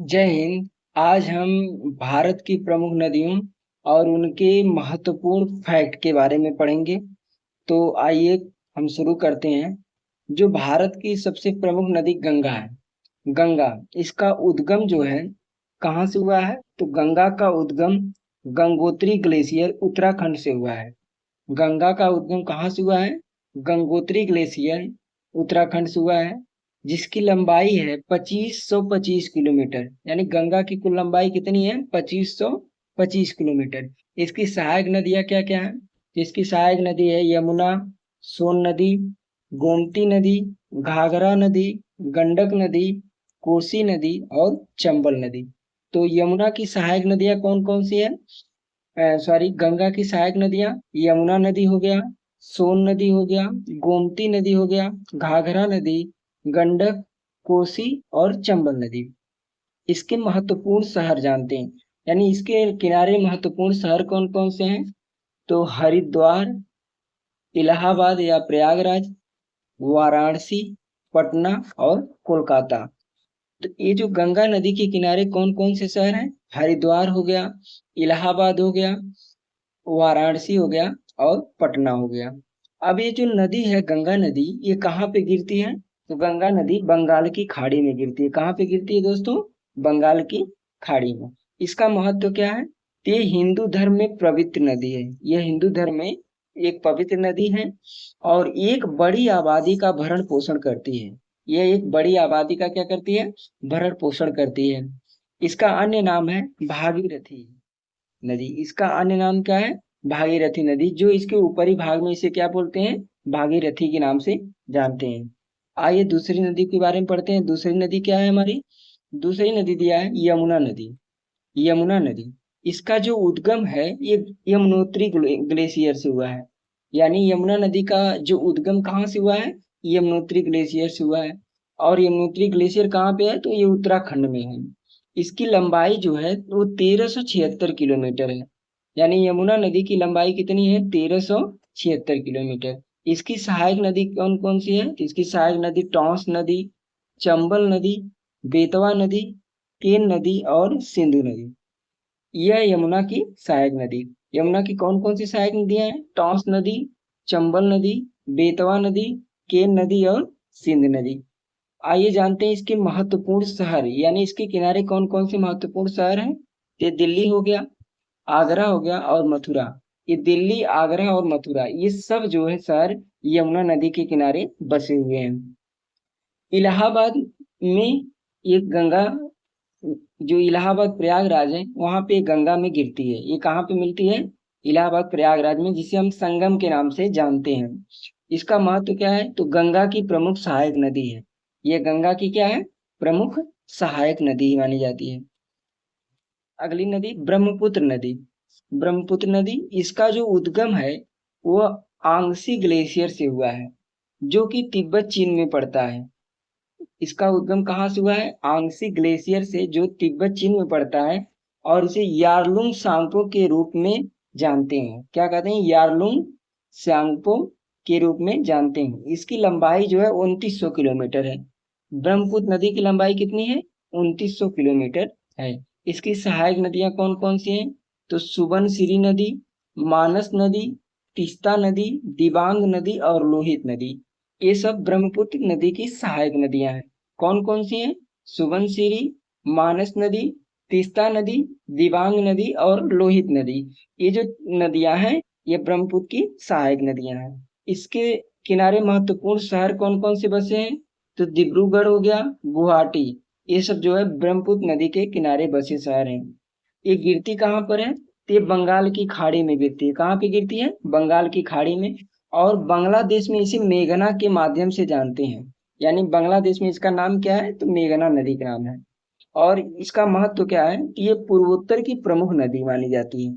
जय हिंद। आज हम भारत की प्रमुख नदियों और उनके महत्वपूर्ण फैक्ट के बारे में पढ़ेंगे। तो आइए हम शुरू करते हैं। जो भारत की सबसे प्रमुख नदी गंगा है। गंगा, इसका उद्गम जो है कहाँ से हुआ है? तो गंगा का उद्गम गंगोत्री ग्लेशियर उत्तराखंड से हुआ है। गंगा का उद्गम कहाँ से हुआ है? गंगोत्री ग्लेशियर उत्तराखंड से हुआ है, जिसकी लंबाई है 2525 किलोमीटर। यानी गंगा की कुल लंबाई कितनी है? 2525 किलोमीटर। इसकी सहायक नदियां क्या क्या है? इसकी सहायक नदी है यमुना, सोन नदी, गोमती नदी, घाघरा नदी, गंडक नदी, कोसी नदी और चंबल नदी। तो यमुना की सहायक नदियां कौन कौन सी है? सॉरी, गंगा की सहायक नदियां यमुना नदी हो गया, सोन नदी हो गया, गोमती नदी हो गया, घाघरा नदी, गंडक, कोसी और चंबल नदी। इसके महत्वपूर्ण शहर जानते हैं, यानी इसके किनारे महत्वपूर्ण शहर कौन कौन से हैं? तो हरिद्वार, इलाहाबाद या प्रयागराज, वाराणसी, पटना और कोलकाता। तो ये जो गंगा नदी के किनारे कौन कौन से शहर हैं? हरिद्वार हो गया, इलाहाबाद हो गया, वाराणसी हो गया और पटना हो गया। अब ये जो नदी है गंगा नदी, ये कहाँ पे गिरती है? तो गंगा नदी बंगाल की खाड़ी में गिरती है। कहाँ पे गिरती है दोस्तों? बंगाल की खाड़ी में। इसका महत्व क्या है? ये हिंदू धर्म में पवित्र नदी है। यह हिंदू धर्म में एक पवित्र नदी है और एक बड़ी आबादी का भरण पोषण करती है। यह एक बड़ी आबादी का क्या करती है? भरण पोषण करती है। इसका अन्य नाम है भागीरथी नदी। इसका अन्य नाम क्या है? भागीरथी नदी। जो इसके ऊपरी भाग में इसे क्या बोलते हैं? भागीरथी के नाम से जानते हैं। आइए दूसरी नदी के बारे में पढ़ते हैं। दूसरी नदी क्या है हमारी? दूसरी नदी दिया है यमुना नदी। यमुना नदी, इसका जो उद्गम है ये यमुनोत्री ग्लेशियर से हुआ है। यानी यमुना नदी का जो उद्गम कहाँ से हुआ है? यमुनोत्री ग्लेशियर से हुआ है। और यमुनोत्री ग्लेशियर कहाँ पे है? तो ये उत्तराखंड में है। इसकी लंबाई जो है वो 1376 किलोमीटर है। यानी यमुना नदी की लंबाई कितनी है? 1376 किलोमीटर। इसकी सहायक नदी कौन कौन सी है? तो इसकी सहायक नदी टॉन्स नदी, चंबल नदी, बेतवा नदी, केन नदी और सिंधु नदी। यह यमुना की सहायक नदी। यमुना की कौन कौन सी सहायक नदियां हैं? टॉन्स नदी, चंबल नदी, बेतवा नदी, केन नदी और सिंध नदी। आइए जानते हैं इसके महत्वपूर्ण शहर, यानी इसके किनारे कौन कौन से महत्वपूर्ण शहर हैं। ये दिल्ली हो गया, आगरा हो गया और मथुरा। ये दिल्ली, आगरा और मथुरा, ये सब जो है शहर यमुना नदी के किनारे बसे हुए हैं। इलाहाबाद में ये गंगा, जो इलाहाबाद प्रयागराज है वहां पे गंगा में गिरती है। ये कहाँ पे मिलती है? इलाहाबाद प्रयागराज में, जिसे हम संगम के नाम से जानते हैं। इसका महत्व क्या है? तो गंगा की प्रमुख सहायक नदी है। ये गंगा की क्या है? प्रमुख सहायक नदी मानी जाती है। अगली नदी ब्रह्मपुत्र नदी। ब्रह्मपुत्र नदी, इसका जो उद्गम है वो आंगसी ग्लेशियर से हुआ है, जो कि तिब्बत चीन में पड़ता है। इसका उद्गम कहाँ से हुआ है? आंगसी ग्लेशियर से, जो तिब्बत चीन में पड़ता है। और इसे यारलुंग सांगपो के रूप में जानते हैं। क्या कहते हैं? यारलुंग सांगपो के रूप में जानते हैं। इसकी लंबाई जो है 2900 किलोमीटर है। ब्रह्मपुत्र नदी की लंबाई कितनी है? 2900 किलोमीटर है। इसकी सहायक नदियां कौन कौन सी हैं? तो सुबनसिरी नदी, मानस नदी, तीस्ता नदी, दिबांग नदी और लोहित नदी। ये सब ब्रह्मपुत्र नदी की सहायक नदियां हैं। कौन कौन सी हैं? सुबनसिरी, मानस नदी, तीस्ता नदी, दिबांग नदी और लोहित नदी। ये जो नदियां हैं ये ब्रह्मपुत्र की सहायक नदियां हैं। इसके किनारे महत्वपूर्ण शहर कौन कौन से बसे हैं? तो डिब्रूगढ़ हो गया, गुवाहाटी। ये सब जो है ब्रह्मपुत्र नदी के किनारे बसे शहर हैं। ये गिरती कहाँ पर है? तो ये बंगाल की खाड़ी में गिरती है। कहाँ पे गिरती है? बंगाल की खाड़ी में। और बांग्लादेश में इसे मेघना के माध्यम से जानते हैं। यानी बांग्लादेश में इसका नाम क्या है? तो मेघना नदी का नाम है। और इसका महत्व क्या है कि ये पूर्वोत्तर की प्रमुख नदी मानी जाती है।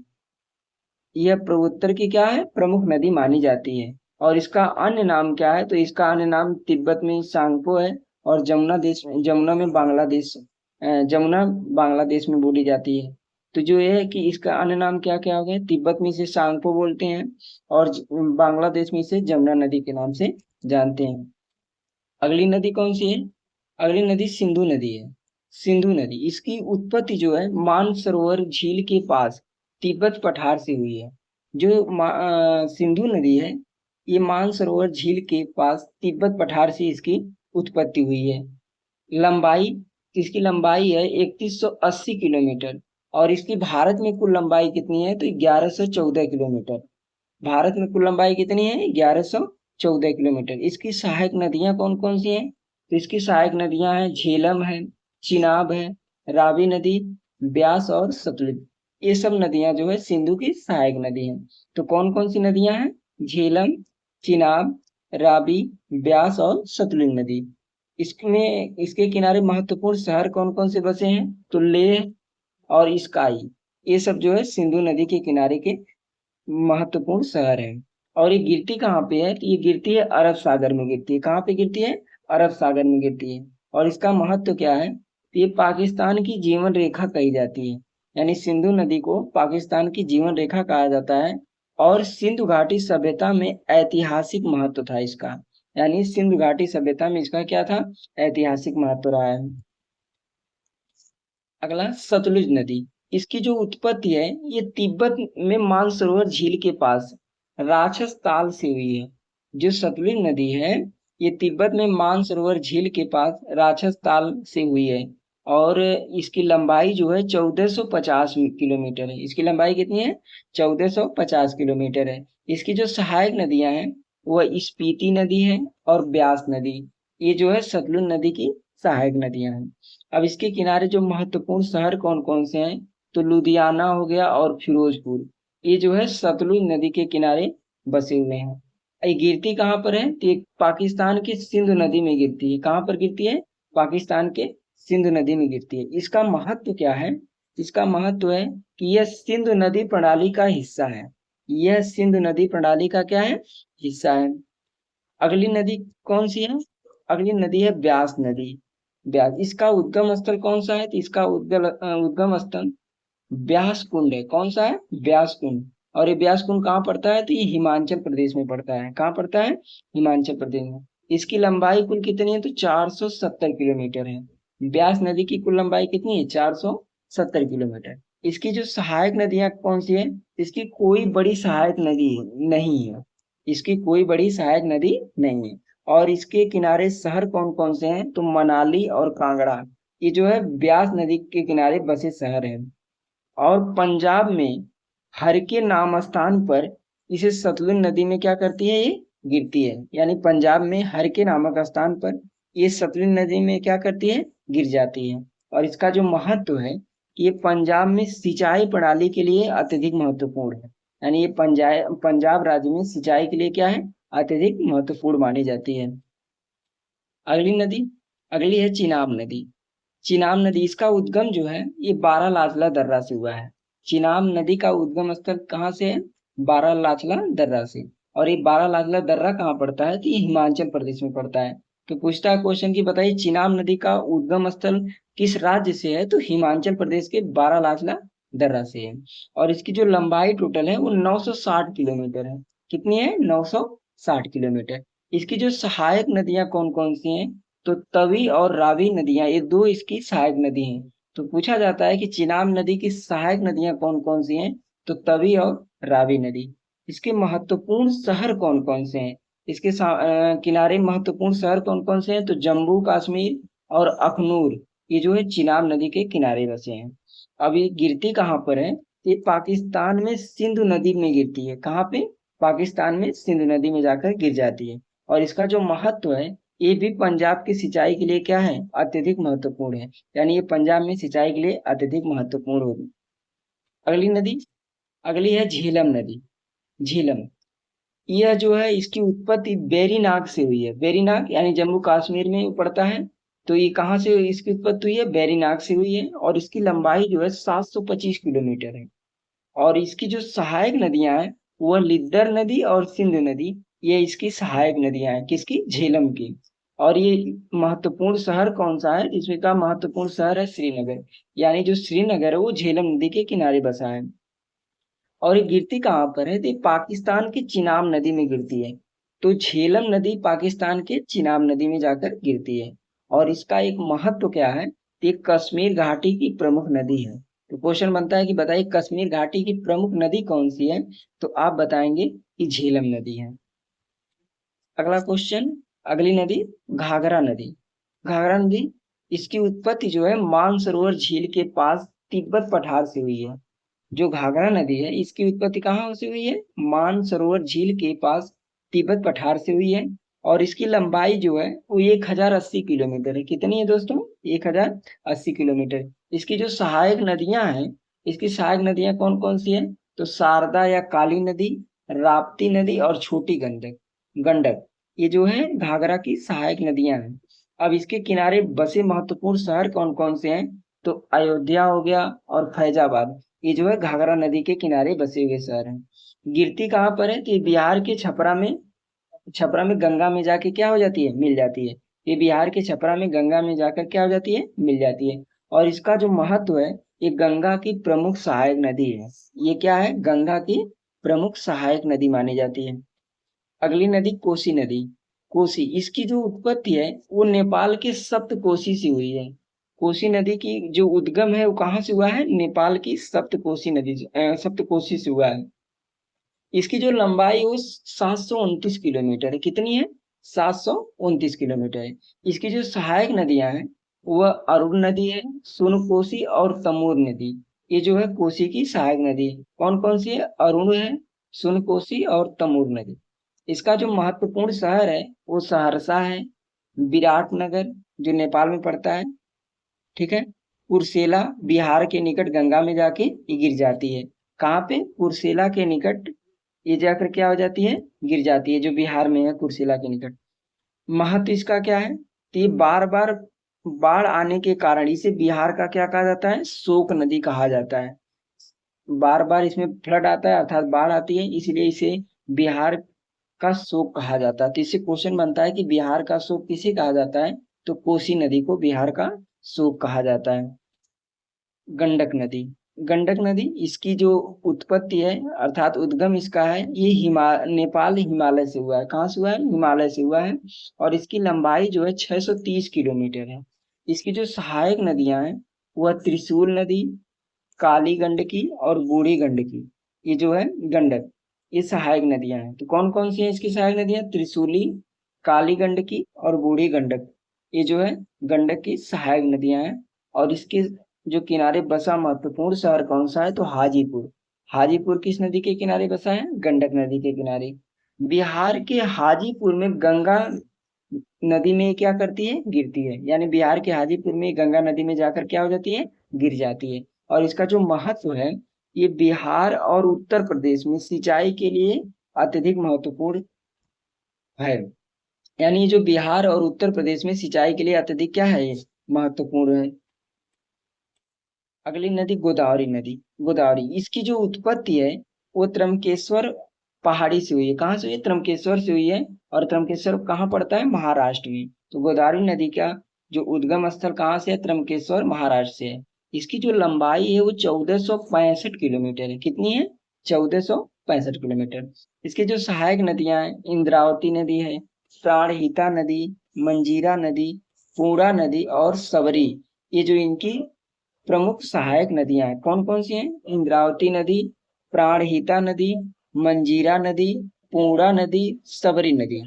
यह पूर्वोत्तर की क्या है? प्रमुख नदी मानी जाती है। और इसका अन्य नाम क्या है? तो इसका अन्य नाम तिब्बत में सांगपो है। और जमुना देश में, जमुना में बांग्लादेश, जमुना बांग्लादेश में बोली जाती है। तो जो ये है कि इसका अन्य नाम क्या क्या हो गया? तिब्बत में इसे सांगपो बोलते हैं और बांग्लादेश में इसे जमुना नदी के नाम से जानते हैं। अगली नदी कौन सी है? अगली नदी सिंधु नदी है। सिंधु नदी, इसकी उत्पत्ति जो है मानसरोवर झील के पास तिब्बत पठार से हुई है। जो सिंधु नदी है, ये मानसरोवर झील के पास तिब्बत पठार से इसकी उत्पत्ति हुई है। लंबाई, इसकी लंबाई है 3180 किलोमीटर, और इसकी भारत में कुल लंबाई कितनी है तो 1114 किलोमीटर। भारत में कुल लंबाई कितनी है? 1114 किलोमीटर। इसकी सहायक नदियां कौन कौन सी हैं? तो इसकी सहायक नदियां हैं झेलम है, चिनाब है, रावी नदी, ब्यास और सतलुज। ये सब नदियां जो है सिंधु की सहायक नदी हैं। तो कौन कौन सी नदियां हैं? झेलम, चिनाब, रावी, ब्यास और सतलुज नदी। इसमें इसके किनारे महत्वपूर्ण शहर कौन कौन से बसे हैं? तो लेह और इस्काई, ये सब जो है सिंधु नदी के किनारे के महत्वपूर्ण शहर है। और ये गिरती कहाँ पे है? तो ये गिरती है अरब सागर में गिरती है। कहाँ पे गिरती है? अरब सागर में गिरती है। और इसका महत्व क्या है? तो ये पाकिस्तान की जीवन रेखा कही जाती है, यानी सिंधु नदी को पाकिस्तान की जीवन रेखा कहा जाता है। और सिंधु घाटी सभ्यता में ऐतिहासिक महत्व था इसका, यानी सिंधु घाटी सभ्यता में इसका क्या था? ऐतिहासिक महत्व रहा है। अगला सतलुज नदी, इसकी जो उत्पत्ति है ये तिब्बत में मानसरोवर झील के पास राक्षस ताल से हुई है। जो सतलुज नदी है ये तिब्बत में मानसरोवर झील के पास राक्षस ताल से हुई है। और इसकी लंबाई जो है 1450 किलोमीटर है। इसकी लंबाई कितनी है? 1450 किलोमीटर है। इसकी जो सहायक नदियां हैं वह स्पीति नदी है और ब्यास नदी, ये जो है सतलुज नदी की सहायक नदियां हैं। अब इसके किनारे जो महत्वपूर्ण शहर कौन कौन से हैं? तो लुधियाना हो गया और फिरोजपुर, ये जो है सतलुज नदी के किनारे बसे हुए हैं। ये गिरती कहाँ पर है? तो ये पाकिस्तान की सिंधु नदी में गिरती है। कहाँ पर गिरती है? पाकिस्तान के सिंधु नदी में गिरती है। इसका महत्व क्या है? इसका महत्व है कि यह सिंधु नदी प्रणाली का हिस्सा है। यह सिंधु नदी प्रणाली का क्या है? हिस्सा है। अगली नदी कौन सी है? अगली नदी है ब्यास नदी। ब्यास, इसका उद्गम स्थल कौन सा है? तो इसका उद्गम स्थल ब्यास कुंड है। कौन सा है? ब्यास कुंड। और ये ब्यास कुंड कहाँ पड़ता है? तो ये हिमाचल प्रदेश में पड़ता है। कहाँ पड़ता है? हिमाचल प्रदेश में। इसकी लंबाई कुल कितनी है? तो 470 किलोमीटर है। ब्यास नदी की कुल लंबाई कितनी है? 470 किलोमीटर। इसकी जो सहायक नदियां कौन सी है? इसकी कोई बड़ी सहायक नदी नहीं है। इसकी कोई बड़ी सहायक नदी नहीं है। और इसके किनारे शहर कौन कौन से हैं? तो मनाली और कांगड़ा, ये जो है ब्यास नदी के किनारे बसे शहर हैं। और पंजाब में हर के नाम स्थान पर इसे सतलुज नदी में क्या करती है? ये गिरती है। यानी पंजाब में हर के नामक स्थान पर ये सतलुज नदी में क्या करती है? गिर जाती है। और इसका जो महत्व है, ये पंजाब में सिंचाई प्रणाली के लिए अत्यधिक महत्वपूर्ण है। यानी ये पंजाब पंजाब राज्य में सिंचाई के लिए क्या है? अत्यधिक महत्वपूर्ण मानी जाती है। अगली नदी, अगली है चिनाब नदी। चिनाब नदी, इसका उद्गम जो है ये बारालाचला दर्रा से हुआ है। चिनाब नदी का उद्गम स्थल कहाँ से है? बारालाचला दर्रा से। और ये बारालाचला दर्रा कहाँ पड़ता है? तो ये हिमाचल प्रदेश में पड़ता है। तो पूछता है क्वेश्चन की बताइए चिनाब नदी का उद्गम स्थल किस राज्य से है? तो हिमाचल प्रदेश के बारालाचला दर्रा से है। और इसकी जो लंबाई टोटल है वो 960 किलोमीटर है। कितनी है? 960 किलोमीटर। इसकी जो सहायक नदियां कौन कौन सी हैं? तो तवी और रावी नदियां, ये दो इसकी सहायक नदी हैं। तो पूछा जाता है कि चिनाब नदी की सहायक नदियां कौन कौन सी हैं? तो तवी और रावी नदी। इसके महत्वपूर्ण शहर कौन कौन से हैं? इसके किनारे महत्वपूर्ण शहर कौन कौन से हैं? तो जम्मू कश्मीर और अखनूर, ये जो है चिनाब नदी के किनारे बसे हैं। अब ये गिरती कहाँ पर है? ये पाकिस्तान में सिंधु नदी में गिरती है। कहाँ पे? पाकिस्तान में सिंधु नदी में जाकर गिर जाती है। और इसका जो महत्व है ये भी पंजाब की सिंचाई के लिए क्या है? अत्यधिक महत्वपूर्ण है। यानी ये पंजाब में सिंचाई के लिए अत्यधिक महत्वपूर्ण होगी। अगली नदी, अगली है झेलम नदी। झेलम, यह जो है इसकी उत्पत्ति बेरीनाग से हुई है। बेरीनाग यानी जम्मू कश्मीर में पड़ता है। तो ये कहाँ से इसकी उत्पत्ति हुई है? बेरीनाग से हुई है। और इसकी लंबाई जो है 725 किलोमीटर है। और इसकी जो सहायक नदियां हैं वह लिद्दर नदी और सिंधु नदी, ये इसकी सहायक नदियां हैं। किसकी? झेलम की। और ये महत्वपूर्ण शहर कौन सा है? इसमें का महत्वपूर्ण शहर है श्रीनगर। यानी जो श्रीनगर है वो झेलम नदी के किनारे बसा है। और ये गिरती कहाँ पर है? तो ये पाकिस्तान की चिनाब नदी में गिरती है। तो झेलम नदी पाकिस्तान के चिनाब नदी में जाकर गिरती है। और इसका एक महत्व क्या है? तो ये कश्मीर घाटी की प्रमुख नदी है। तो क्वेश्चन बनता है कि बताइए कश्मीर घाटी की प्रमुख नदी कौन सी है, तो आप बताएंगे कि झेलम नदी है। अगला क्वेश्चन, अगली नदी घाघरा नदी। घाघरा नदी, इसकी उत्पत्ति जो है मानसरोवर झील के पास तिब्बत पठार से हुई है। जो घाघरा नदी है इसकी उत्पत्ति कहाँ से हुई है, मानसरोवर झील के पास तिब्बत पठार से हुई है। और इसकी लंबाई जो है वो 1080 किलोमीटर है। कितनी है दोस्तों, 1080 किलोमीटर। इसकी जो सहायक नदियां हैं, इसकी सहायक नदियां कौन कौन सी है, तो शारदा या काली नदी, राप्ती नदी और छोटी गंडक गंडक ये जो है घाघरा की सहायक नदियां हैं। अब इसके किनारे बसे महत्वपूर्ण शहर कौन कौन से हैं, तो अयोध्या हो गया और फैजाबाद, ये जो है घाघरा नदी के किनारे बसे हुए शहर हैं। गिरती कहाँ पर है, तो ये बिहार के छपरा में, छपरा में गंगा में जाके क्या हो जाती है, मिल जाती है। ये बिहार के छपरा में गंगा में जाकर क्या हो जाती है, मिल जाती है। और इसका जो महत्व है, ये गंगा की प्रमुख सहायक नदी है। ये क्या है, गंगा की प्रमुख सहायक नदी मानी जाती है। अगली नदी कोसी नदी। कोसी, इसकी जो उत्पत्ति है वो नेपाल के सप्तकोशी से हुई है। कोसी नदी की जो उद्गम है वो कहाँ से हुआ है, नेपाल की सप्तकोशी नदी सप्तकोशी से हुआ है। इसकी जो लंबाई है वो 729 किलोमीटर है। कितनी है, 729 किलोमीटर है। इसकी जो सहायक नदियां हैं वह अरुण नदी है, सोनकोसी और तमोर नदी। ये जो है कोसी की सहायक नदी है। कौन कौन सी है, अरुण है, सोनकोसी और तमोर नदी। इसका जो महत्वपूर्ण शहर है वो सहरसा है, विराटनगर जो नेपाल में पड़ता है, ठीक है, कुर्सेला बिहार के निकट गंगा में जाके ये गिर जाती है। कहाँ पे, कुर्सेला के निकट ये जाकर क्या हो जाती है, गिर जाती है, जो बिहार में है कुर्सेला के निकट। महत्व इसका क्या है, तो ये बार बार बाढ़ आने के कारण इसे बिहार का क्या कहा जाता है, शोक नदी कहा जाता है। बार बार इसमें फ्लड आता है अर्थात बाढ़ आती है, इसलिए इसे बिहार का शोक कहा जाता है। तो इससे क्वेश्चन बनता है कि बिहार का शोक किसे कहा जाता है, तो कोसी नदी को बिहार का शोक कहा जाता है। गंडक नदी। गंडक नदी, इसकी जो उत्पत्ति है अर्थात उद्गम इसका है, ये नेपाल हिमालय से हुआ है। कहाँ से हुआ है, हिमालय से हुआ है। और इसकी लंबाई जो है 630 किलोमीटर है। इसकी जो सहायक नदियां हैं वह त्रिशूल नदी, काली गंडकी और बूढ़ी गंडकी, ये जो है गंडक, ये सहायक नदियां हैं। तो कौन कौन सी हैं इसकी सहायक नदियां, त्रिशूली, काली गंडकी और बूढ़ी गंडक, ये जो है गंडक की सहायक नदियां हैं। और इसके जो किनारे बसा महत्वपूर्ण शहर कौन सा है, तो हाजीपुर। हाजीपुर किस नदी के किनारे बसा है, गंडक नदी के किनारे। बिहार के हाजीपुर में गंगा नदी में क्या करती है, गिरती है। यानी बिहार के हाजीपुर में गंगा नदी में जाकर क्या हो जाती है, गिर जाती है। और इसका जो महत्व है, ये बिहार और उत्तर प्रदेश में सिंचाई के लिए अत्यधिक महत्वपूर्ण है। यानी ये जो बिहार और उत्तर प्रदेश में सिंचाई के लिए अत्यधिक क्या है, ये महत्वपूर्ण है। अगली नदी गोदावरी नदी। गोदावरी, इसकी जो उत्पत्ति है वो त्रंबकेश्वर पहाड़ी से हुई है। कहाँ से हुई है, त्रंबकेश्वर से हुई है। और त्रंबकेश्वर कहाँ पड़ता है, महाराष्ट्र में। तो गोदावरी नदी का जो उद्गम स्थल कहाँ से है, त्रंबकेश्वर महाराष्ट्र से है। इसकी जो लंबाई है वो 1465 किलोमीटर है। कितनी है, 1465 किलोमीटर। इसकी जो सहायक नदियां हैं, इंद्रावती नदी है, प्राणहिता नदी, मंजीरा नदी, पूर्णा नदी और सबरी, ये जो इनकी प्रमुख सहायक नदियां हैं। कौन कौन सी हैं, इंद्रावती नदी, प्राणहिता नदी, मंजीरा नदी, पूर्णा नदी, सबरी नदी,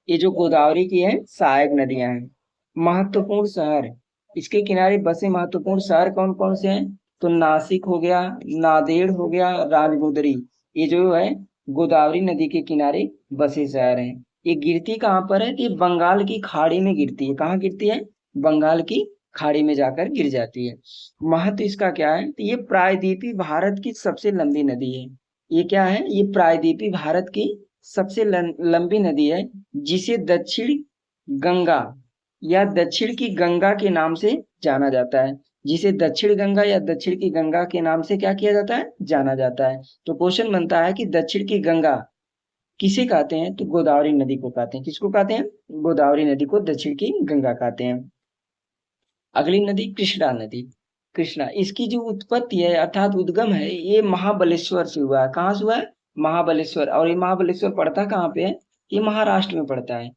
ये जो गोदावरी की है सहायक नदियां हैं। महत्वपूर्ण शहर, इसके किनारे बसे महत्वपूर्ण शहर कौन कौन से हैं, तो नासिक हो गया, नांदेड़ हो गया, राजमुंदरी, ये जो है गोदावरी नदी के किनारे बसे शहर हैं। ये गिरती कहाँ पर है, ये बंगाल की खाड़ी में गिरती है। कहाँ गिरती है, बंगाल की खाड़ी में जाकर गिर जाती है। महत्व इसका क्या है, तो ये प्रायद्वीपीय भारत की सबसे लंबी नदी है। ये क्या है, ये प्रायद्वीपीय भारत की सबसे लंबी नदी है, जिसे दक्षिण गंगा या दक्षिण की गंगा के नाम से जाना जाता है। जिसे दक्षिण गंगा या दक्षिण की गंगा के नाम से क्या किया जाता है, जाना जाता है। तो क्वेश्चन बनता है कि दक्षिण की गंगा किसे कहते हैं, तो गोदावरी नदी को कहते हैं। किसको कहते हैं, गोदावरी नदी को दक्षिण की गंगा कहते हैं। अगली नदी कृष्णा नदी। कृष्णा, इसकी जो उत्पत्ति है अर्थात उद्गम है, ये महाबलेश्वर से हुआ है। कहाँ से हुआ है, महाबलेश्वर। और ये महाबलेश्वर पड़ता कहाँ पे है, ये महाराष्ट्र में पड़ता है।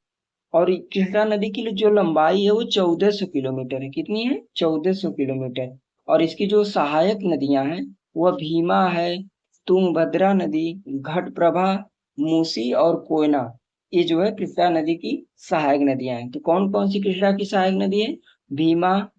और कृष्णा नदी की जो लंबाई है वो 1400 किलोमीटर है। कितनी है? 1400 किलोमीटर। और इसकी जो सहायक नदियां हैं वह भीमा है, तुंगभद्रा नदी, घटप्रभा, मूसी और कोयना। ये जो है कृष्णा नदी की सहायक नदियां हैं। तो कौन कौन सी कृष्णा की सहायक नदी है? भीमा,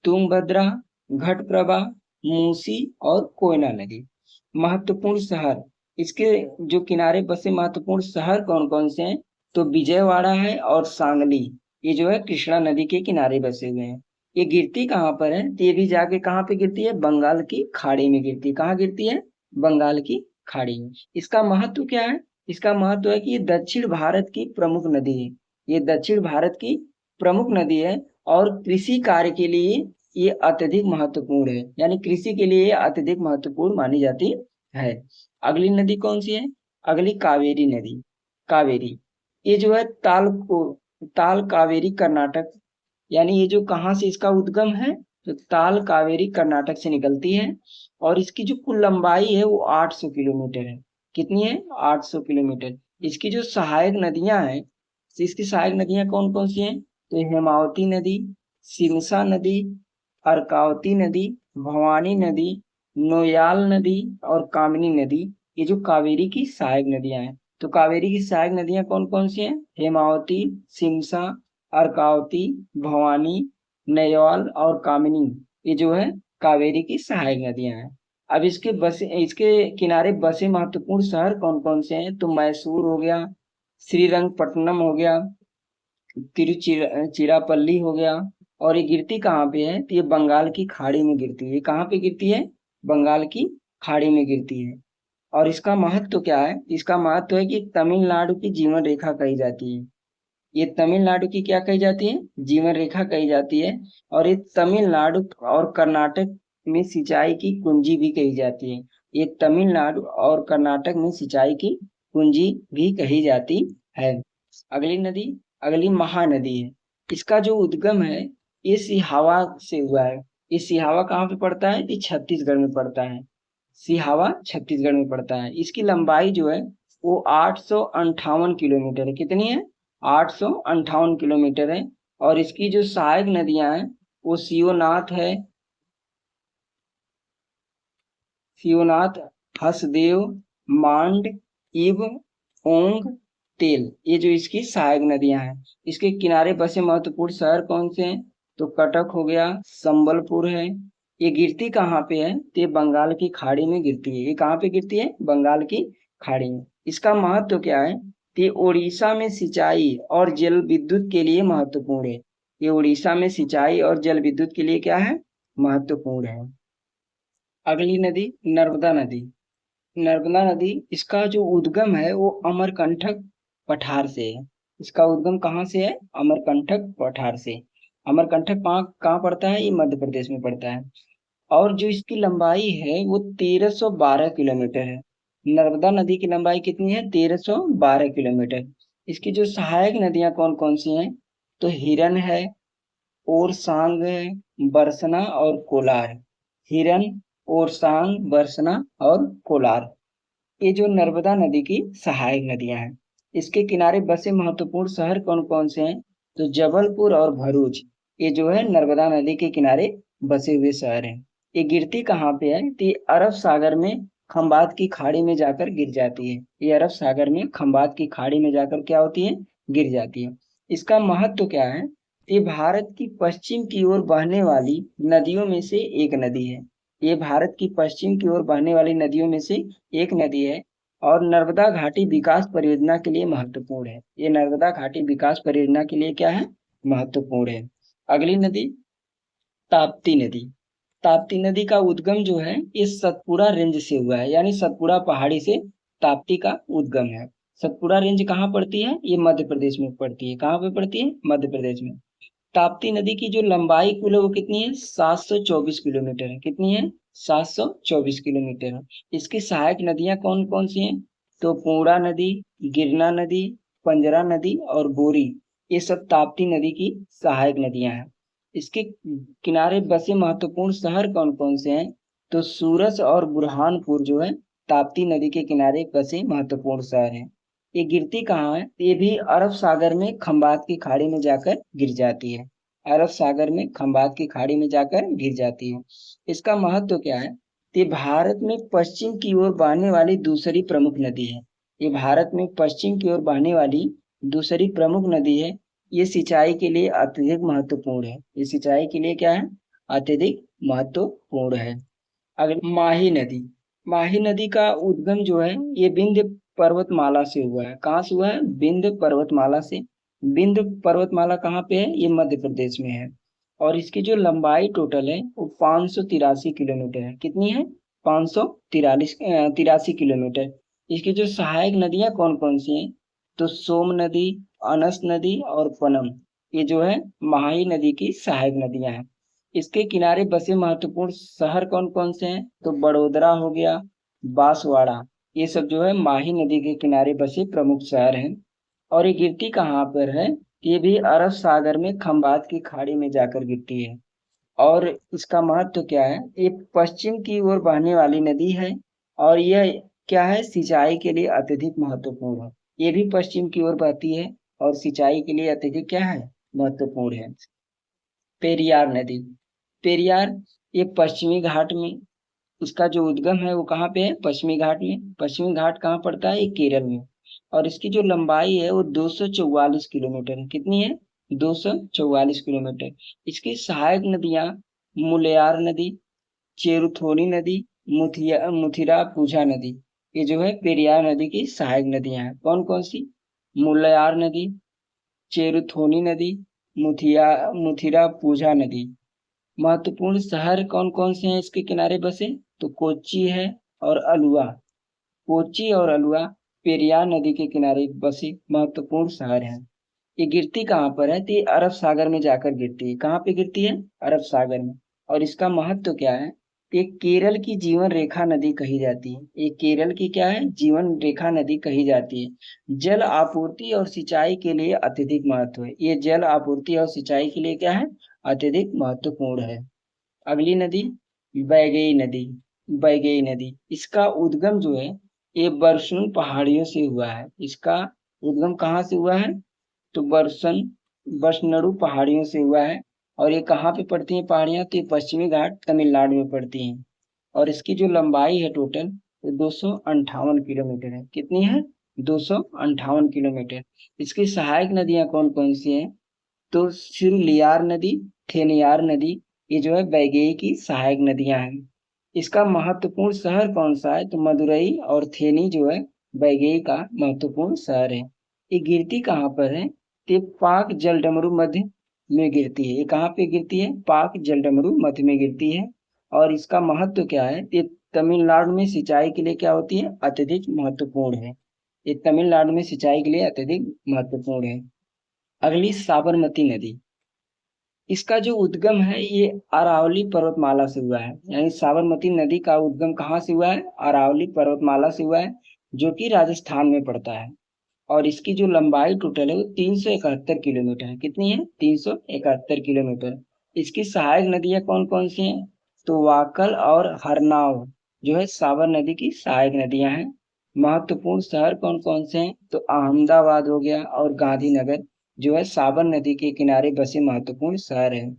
तुंगभद्रा, घटप्रभा, मूसी और कोयना नदी। महत्वपूर्ण शहर, इसके जो किनारे बसे महत्वपूर्ण शहर कौन कौन से हैं? तो विजयवाड़ा है और सांगली। ये जो है कृष्णा नदी के किनारे बसे हुए हैं। ये गिरती कहाँ पर है? तो ये भी जाके कहाँ पे गिरती है? बंगाल की खाड़ी में गिरती है। कहाँ गिरती है? बंगाल की खाड़ी में। इसका महत्व क्या है? इसका महत्व है कि ये दक्षिण भारत की प्रमुख नदी है। ये दक्षिण भारत की प्रमुख नदी है और कृषि कार्य के लिए ये अत्यधिक महत्वपूर्ण है। यानी कृषि के लिए ये अत्यधिक महत्वपूर्ण मानी जाती है। अगली नदी कौन सी है? अगली कावेरी नदी। कावेरी, ये जो है ताल कावेरी कर्नाटक, यानी ये जो कहाँ से इसका उद्गम है? तो ताल कावेरी कर्नाटक से निकलती है। और इसकी जो कुल लंबाई है वो 800 किलोमीटर है। कितनी है? 800 किलोमीटर। इसकी जो सहायक नदियां हैं, तो इसकी सहायक नदियां कौन कौन सी हैं? तो हेमावती नदी, सिमसा नदी, अर्कावती नदी, भवानी नदी, नोयाल नदी और कामिनी नदी। ये जो कावेरी की सहायक नदियां हैं। तो कावेरी की सहायक नदियां कौन कौन सी हैं? हेमावती, सिमसा, अर्कावती, भवानी, नयौल और कामिनी। ये जो है कावेरी की सहायक नदियां हैं। अब इसके किनारे बसे महत्वपूर्ण शहर कौन कौन से हैं? तो मैसूर हो गया, श्रीरंगपट्टनम हो गया, तिरुचिरापल्ली हो गया। और ये गिरती कहाँ पे है? तो ये बंगाल की खाड़ी में गिरती है। ये कहाँ पे गिरती है? बंगाल की खाड़ी में गिरती है। और इसका महत्व क्या है? इसका महत्व है कि तमिलनाडु की जीवन रेखा कही जाती है। ये तमिलनाडु की क्या कही जाती है? जीवन रेखा कही जाती है। और ये तमिलनाडु और कर्नाटक में सिंचाई की कुंजी भी कही जाती है। ये तमिलनाडु और कर्नाटक में सिंचाई की कुंजी भी कही जाती है। अगली नदी, अगली महानदी है। इसका जो उद्गम है ये सिहावा से हुआ है। ये सिहावा कहाँ पे पड़ता है? ये छत्तीसगढ़ में पड़ता है। सिहावा छत्तीसगढ़ में पड़ता है। इसकी लंबाई जो है वो 858 किलोमीटर है। कितनी है? 858 किलोमीटर है। और इसकी जो सहायक नदियां हैं वो शिवनाथ, हसदेव, मांड, इब, ओंग, तेल। ये जो इसकी सहायक नदियां हैं। इसके किनारे बसे महत्वपूर्ण शहर कौन से हैं? तो कटक हो गया, संबलपुर है। ये गिरती कहाँ पे है? तो ये बंगाल की खाड़ी में गिरती है। ये कहाँ पे गिरती है? बंगाल की खाड़ी में। इसका महत्व क्या है? तो ये उड़ीसा में सिंचाई और जल विद्युत के लिए महत्वपूर्ण है। ये उड़ीसा में सिंचाई और जल विद्युत के लिए क्या है? महत्वपूर्ण है। अगली नदी, नर्मदा नदी। नर्मदा नदी, इसका जो उद्गम है वो अमरकंटक पठार से है। इसका उद्गम कहाँ से है? अमरकंटक पठार से। अमरकंटक कहाँ कहाँ पड़ता है? ये मध्य प्रदेश में पड़ता है। और जो इसकी लंबाई है वो 1312 किलोमीटर है। नर्मदा नदी की लंबाई कितनी है? 1312 किलोमीटर। इसकी जो सहायक नदियां कौन कौन सी हैं? तो हिरन है, ओरसांग है, बरसना और कोलार। हिरन, ओरसांग, बरसना और कोलार। ये जो नर्मदा नदी की सहायक नदियां हैं। इसके किनारे बसे महत्वपूर्ण शहर कौन कौन से हैं? तो जबलपुर और भरूच। ये जो है नर्मदा नदी के किनारे बसे हुए शहर हैं। ये गिरती कहाँ पे है? तो ये अरब सागर में खंबात की खाड़ी में जाकर गिर जाती है। ये अरब सागर में खंबात की खाड़ी में जाकर क्या होती है? गिर जाती है। इसका महत्व क्या है? ये भारत की पश्चिम की ओर बहने वाली नदियों में से एक नदी है। ये भारत की पश्चिम की ओर बहने वाली नदियों में से एक नदी है। और नर्मदा घाटी विकास परियोजना के लिए महत्वपूर्ण है। ये नर्मदा घाटी विकास परियोजना के लिए क्या है? महत्वपूर्ण है। अगली नदी, ताप्ती नदी। ताप्ती नदी का उद्गम जो है ये सतपुड़ा रेंज से हुआ है। यानी सतपुड़ा पहाड़ी से ताप्ती का उद्गम है। सतपुड़ा रेंज कहाँ पड़ती है? ये मध्य प्रदेश में पड़ती है। कहाँ पे पड़ती है? मध्य प्रदेश में। ताप्ती नदी की जो लंबाई कुल है वो कितनी है? 724 किलोमीटर है। कितनी है? 724 किलोमीटर है। इसकी सहायक नदियां कौन कौन सी हैं? तो पूर्णा नदी, गिरना नदी, पंजरा नदी और बोरी। ये सब ताप्ती नदी की सहायक नदियां हैं। इसके किनारे बसे महत्वपूर्ण शहर कौन कौन से हैं? तो सूरत और बुरहानपुर जो है ताप्ती नदी के किनारे बसे महत्वपूर्ण शहर हैं। ये गिरती कहाँ है? ये भी अरब सागर में खंबात की खाड़ी में जाकर गिर जाती है। अरब सागर में खंबात की खाड़ी में जाकर गिर जाती है। इसका महत्व क्या है? ये भारत में पश्चिम की ओर बहने वाली दूसरी प्रमुख नदी है। ये भारत में पश्चिम की ओर बहने वाली दूसरी प्रमुख नदी है। ये सिंचाई के लिए अत्यधिक महत्वपूर्ण है। ये सिंचाई के लिए क्या है? अत्यधिक महत्वपूर्ण है। अगर माही नदी, माही नदी का उद्गम जो है ये विंध्य पर्वतमाला से हुआ है। कहाँ से हुआ है? विंध्य पर्वतमाला से। विंध्य पर्वतमाला कहाँ पे है? ये मध्य प्रदेश में है। और इसकी जो लंबाई टोटल है वो 583 किलोमीटर है। कितनी है? 583 किलोमीटर। इसकी जो सहायक नदियां कौन कौन सी हैं? तो सोम नदी, अनस नदी और पनम, ये जो है महाही नदी की सहायक नदियां हैं। इसके किनारे बसे महत्वपूर्ण शहर कौन कौन से हैं? तो बड़ोदरा हो गया, बांसवाड़ा, ये सब जो है माही नदी के किनारे बसे प्रमुख शहर हैं। और ये गिरती कहाँ पर है? ये भी अरब सागर में खंबात की खाड़ी में जाकर गिरती है। और इसका महत्व क्या है? ये पश्चिम की ओर बहने वाली नदी है। और यह क्या है? सिंचाई के लिए अत्यधिक महत्वपूर्ण है। ये भी पश्चिम की ओर बहती है और सिंचाई के लिए अत्यधिक क्या है? महत्वपूर्ण है। पेरियार नदी, पेरियार, ये पश्चिमी घाट में, इसका जो उद्गम है वो कहाँ पे है? पश्चिमी घाट में। पश्चिमी घाट कहाँ पड़ता है? ये केरल में। और इसकी जो लंबाई है वो 244 किलोमीटर है। कितनी है? 244 किलोमीटर। इसकी सहायक नदियां मुलयार नदी, चेरुथोनी नदी, मुथिरा पूजा नदी, ये जो है पेरियार नदी की सहायक नदियां हैं। कौन कौन सी? मुलयार नदी, चेरुथोनी नदी, मुथिरा पूजा नदी। महत्वपूर्ण शहर कौन कौन से हैं इसके किनारे बसे? तो कोच्चि है और अलुआ। कोच्चि और अलुआ पेरियार नदी के किनारे बसे महत्वपूर्ण शहर हैं। ये गिरती कहाँ पर है? तो ये अरब सागर में जाकर गिरती है। कहाँ पे गिरती है? अरब सागर में। और इसका महत्व क्या है? ये केरल की जीवन रेखा नदी कही जाती है। ये केरल की क्या है? जीवन रेखा नदी कही जाती है। जल आपूर्ति और सिंचाई के लिए अत्यधिक महत्व है। ये जल आपूर्ति और सिंचाई के लिए क्या है? अत्यधिक महत्वपूर्ण है। अगली नदी बैगई नदी। बैगई नदी, इसका उद्गम जो है ये बरसुन पहाड़ियों से हुआ है। इसका उद्गम कहाँ से हुआ है? तो बरसनड़ु पहाड़ियों से हुआ है। और ये कहाँ पे पड़ती हैं पहाड़ियाँ? तो ये पश्चिमी घाट तमिलनाडु में पड़ती हैं। और इसकी जो लंबाई है टोटल, वो 258 किलोमीटर है। कितनी है? 258 किलोमीटर। इसकी सहायक नदियां कौन कौन सी हैं? तो सिरुलियार नदी, थेनियार नदी, ये जो है वैगई की सहायक नदियां हैं। इसका महत्वपूर्ण शहर कौन सा है? तो मदुरई और थेनी जो है वैगई का महत्वपूर्ण शहर है। ये गिरती कहाँ पर है? तो ये पाक जलडमरू मध्य में गिरती है। ये कहाँ पे गिरती है? पाक जलडमरू मध्य में गिरती है। और इसका महत्व क्या है? ये तमिलनाडु में सिंचाई के लिए क्या होती है? अत्यधिक महत्वपूर्ण है। ये तमिलनाडु में सिंचाई के लिए अत्यधिक महत्वपूर्ण है। अगली साबरमती नदी, इसका जो उद्गम है ये अरावली पर्वतमाला से हुआ है। यानी साबरमती नदी का उद्गम कहाँ से हुआ है? अरावली पर्वतमाला से हुआ है, जो कि राजस्थान में पड़ता है। और इसकी जो लंबाई टोटल है वो 371 किलोमीटर है। कितनी है? 371 किलोमीटर। इसकी सहायक नदियां कौन कौन सी हैं? तो वाकल और हरनाव जो है साबर नदी की सहायक नदियां हैं। महत्वपूर्ण शहर कौन कौन से हैं? तो अहमदाबाद हो गया और गांधीनगर जो है साबर नदी के किनारे बसे महत्वपूर्ण शहर है।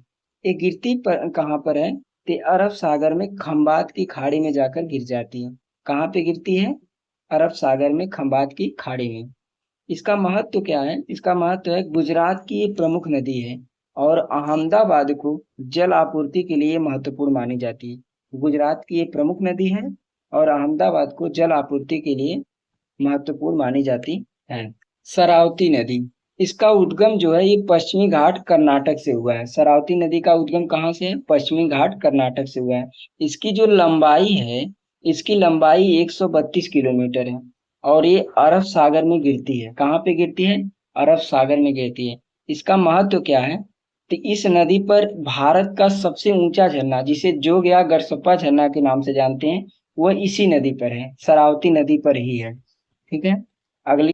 ये गिरती पर कहाँ पर है? तो अरब सागर में खंबात की खाड़ी में जाकर गिर जाती है। कहाँ पे गिरती है? अरब सागर में खंबात की खाड़ी में। इसका महत्व क्या है? इसका महत्व है गुजरात की ये प्रमुख नदी है और अहमदाबाद को जल आपूर्ति के लिए महत्वपूर्ण मानी जाती है। गुजरात की ये प्रमुख नदी है और अहमदाबाद को जल आपूर्ति के लिए महत्वपूर्ण मानी जाती है। शरावती नदी, इसका उद्गम जो है ये पश्चिमी घाट कर्नाटक से हुआ है। शरावती नदी का उद्गम कहाँ से है? पश्चिमी घाट कर्नाटक से हुआ है। इसकी जो लंबाई है, इसकी लंबाई 132 किलोमीटर है। और ये अरब सागर में गिरती है। कहाँ पे गिरती है? अरब सागर में गिरती है। इसका महत्व क्या है? तो इस नदी पर भारत का सबसे ऊंचा झरना, जिसे जोग या गरसप्पा झरना के नाम से जानते हैं, वह इसी नदी पर है, शरावती नदी पर ही है। ठीक है। अगली